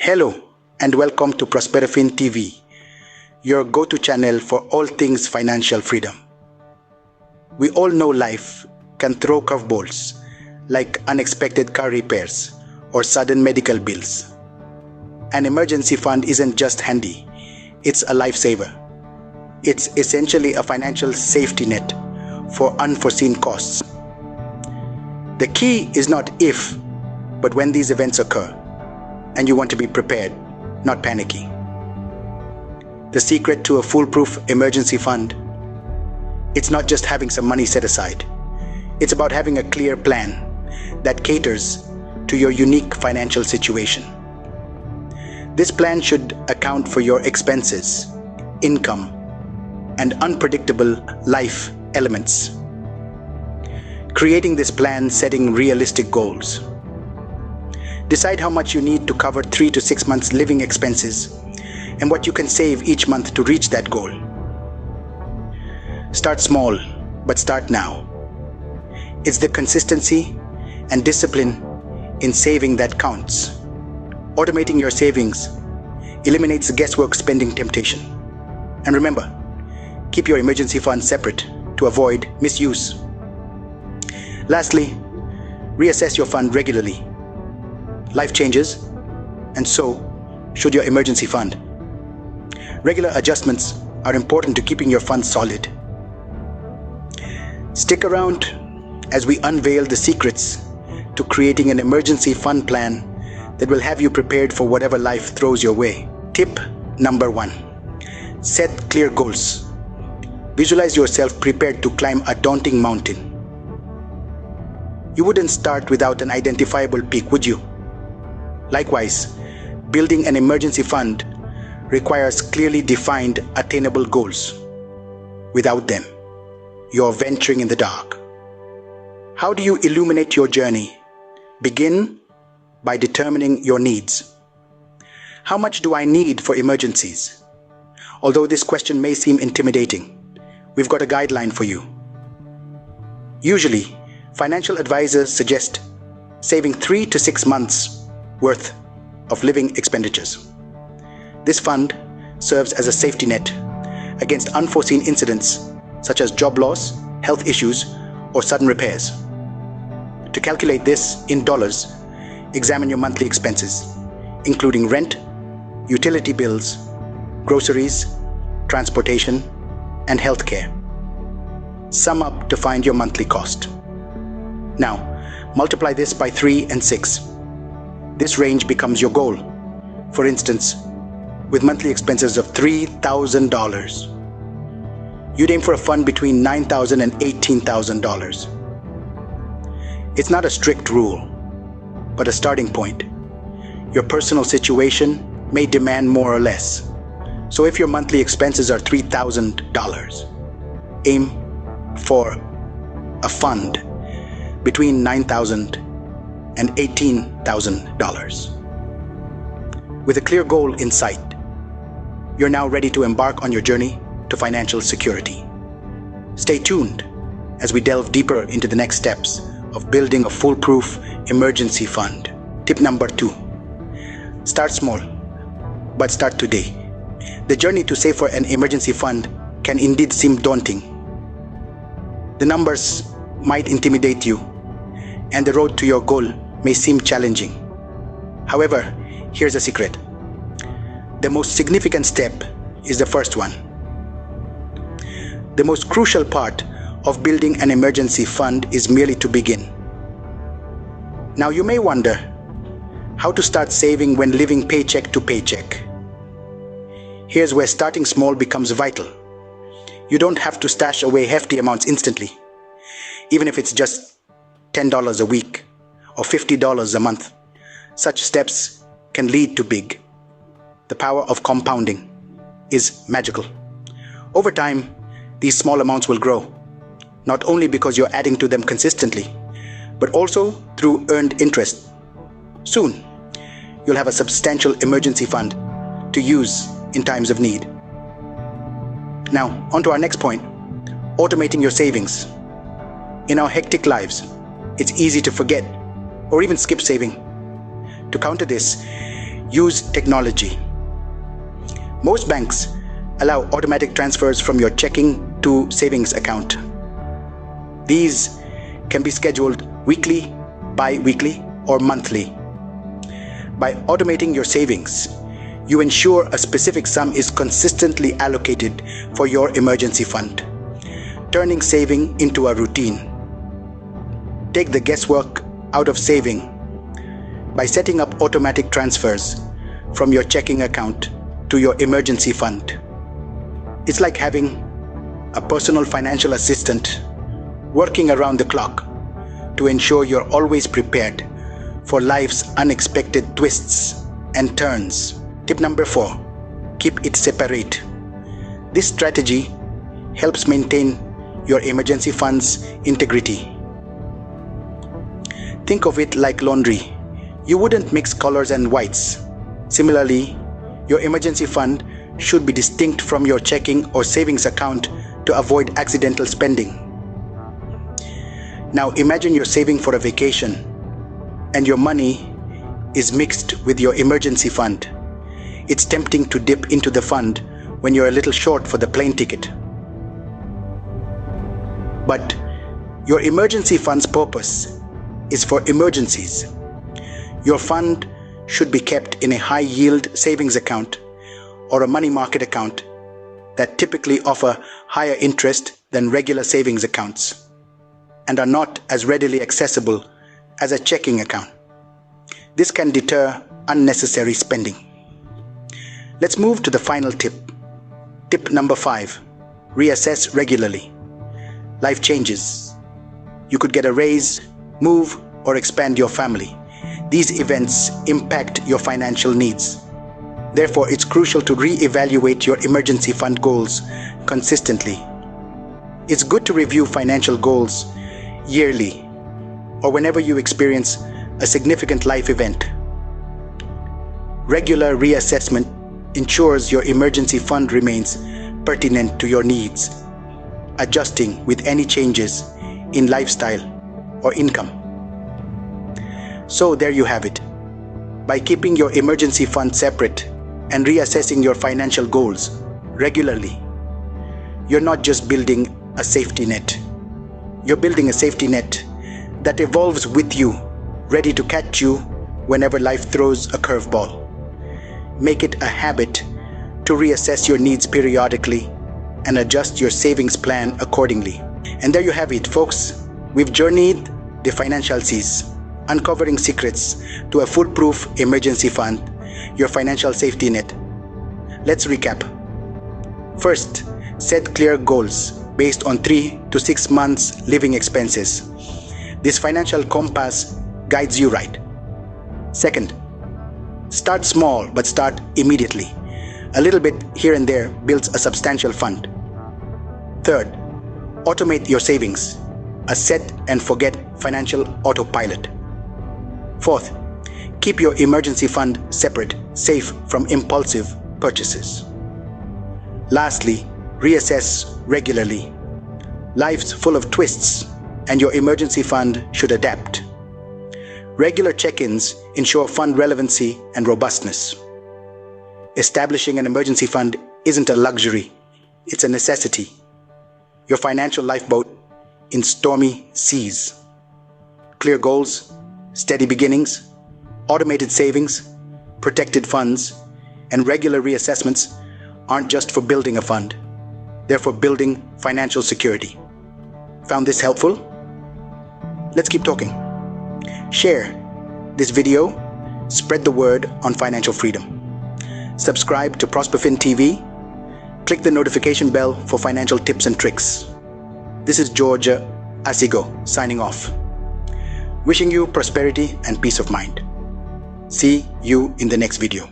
Hello and welcome to ProsperFin TV, your go-to channel for all things financial freedom. We all know life can throw curveballs like unexpected car repairs or sudden medical bills. An emergency fund isn't just handy, it's a lifesaver. It's essentially a financial safety net for unforeseen costs. The key is not if, but when these events occur, and you want to be prepared, not panicky. The secret to a foolproof emergency fund, it's not just having some money set aside. It's about having a clear plan that caters to your unique financial situation. This plan should account for your expenses, income, and unpredictable life elements. Creating this plan, setting realistic goals. Decide how much you need to cover 3 to 6 months living expenses and what you can save each month to reach that goal. Start small, but start now. It's the consistency and discipline in saving that counts. Automating your savings eliminates the guesswork spending temptation. And remember, keep your emergency fund separate to avoid misuse. Lastly, reassess your fund regularly. Life changes, and so should your emergency fund. Regular adjustments are important to keeping your fund solid. Stick around as we unveil the secrets to creating an emergency fund plan that will have you prepared for whatever life throws your way. Tip number 1. Set clear goals. Visualize yourself prepared to climb a daunting mountain. You wouldn't start without an identifiable peak, would you? Likewise, building an emergency fund requires clearly defined, attainable goals. Without them, you're venturing in the dark. How do you illuminate your journey? Begin by determining your needs. How much do I need for emergencies? Although this question may seem intimidating, we've got a guideline for you. Usually, financial advisors suggest saving 3 to 6 months worth of living expenditures. This fund serves as a safety net against unforeseen incidents such as job loss, health issues, or sudden repairs. To calculate this in dollars, examine your monthly expenses, including rent, utility bills, groceries, transportation, and healthcare. Sum up to find your monthly cost. Now, multiply this by 3 and 6. This range becomes your goal. For instance, with monthly expenses of $3,000, you'd aim for a fund between $9,000 and $18,000. It's not a strict rule, but a starting point. Your personal situation may demand more or less. So if your monthly expenses are $3,000, aim for a fund between $9,000 and $18,000. With a clear goal in sight, you're now ready to embark on your journey to financial security. Stay tuned as we delve deeper into the next steps of building a foolproof emergency fund. Tip number 2. Start small, but start today. The journey to save for an emergency fund can indeed seem daunting. The numbers might intimidate you, and the road to your goal may seem challenging. However, here's a secret. The most significant step is the first one. The most crucial part of building an emergency fund is merely to begin. Now you may wonder how to start saving when living paycheck to paycheck. Here's where starting small becomes vital. You don't have to stash away hefty amounts instantly, even if it's just $10 a week or $50 a month. Such steps can lead to big. The power of compounding is magical. Over time, these small amounts will grow, not only because you're adding to them consistently, but also through earned interest. Soon, you'll have a substantial emergency fund to use in times of need. Now, on to our next point, automating your savings. In our hectic lives, it's easy to forget or even skip saving. To counter this, Use technology. Most banks allow automatic transfers from your checking to savings account. These can be scheduled weekly, bi-weekly, or monthly. By automating your savings, you ensure a specific sum is consistently allocated for your emergency fund, turning saving into a routine. Take the guesswork out of saving by setting up automatic transfers from your checking account to your emergency fund. It's like having a personal financial assistant working around the clock to ensure you're always prepared for life's unexpected twists and turns. Tip number 4, keep it separate. This strategy helps maintain your emergency fund's integrity. Think of it like laundry. You wouldn't mix colors and whites. Similarly, your emergency fund should be distinct from your checking or savings account to avoid accidental spending. Now imagine you're saving for a vacation and your money is mixed with your emergency fund. It's tempting to dip into the fund when you're a little short for the plane ticket. But your emergency fund's purpose is for emergencies. Your fund should be kept in a high-yield savings account or a money market account that typically offer higher interest than regular savings accounts and are not as readily accessible as a checking account. This can deter unnecessary spending. Let's move to the final tip. Tip number 5, reassess regularly. Life changes. You could get a raise, move, or expand your family. These events impact your financial needs. Therefore, it's crucial to re-evaluate your emergency fund goals consistently. It's good to review financial goals yearly or whenever you experience a significant life event. Regular reassessment ensures your emergency fund remains pertinent to your needs, adjusting with any changes in lifestyle or income. So there you have it. By keeping your emergency fund separate and reassessing your financial goals regularly, you're not just building a safety net. You're building a safety net that evolves with you, ready to catch you whenever life throws a curveball. Make it a habit to reassess your needs periodically and adjust your savings plan accordingly. And there you have it, folks. We've journeyed the financial seas, uncovering secrets to a foolproof emergency fund, your financial safety net. Let's recap. First, set clear goals based on 3 to 6 months living expenses. This financial compass guides you right. Second, start small but start immediately. A little bit here and there builds a substantial fund. Third, automate your savings, a set and forget financial autopilot. Fourth, keep your emergency fund separate, safe from impulsive purchases. Lastly, reassess regularly. Life's full of twists, and your emergency fund should adapt. Regular check-ins ensure fund relevancy and robustness. Establishing an emergency fund isn't a luxury, it's a necessity. Your financial lifeboat in stormy seas. Clear goals, steady beginnings, automated savings, protected funds, and regular reassessments aren't just for building a fund. They're for building financial security. Found this helpful? Let's keep talking. Share this video, spread the word on financial freedom. Subscribe to ProsperFin TV. Click the notification bell for financial tips and tricks. This is Georgia Asigo signing off. Wishing you prosperity and peace of mind. See you in the next video.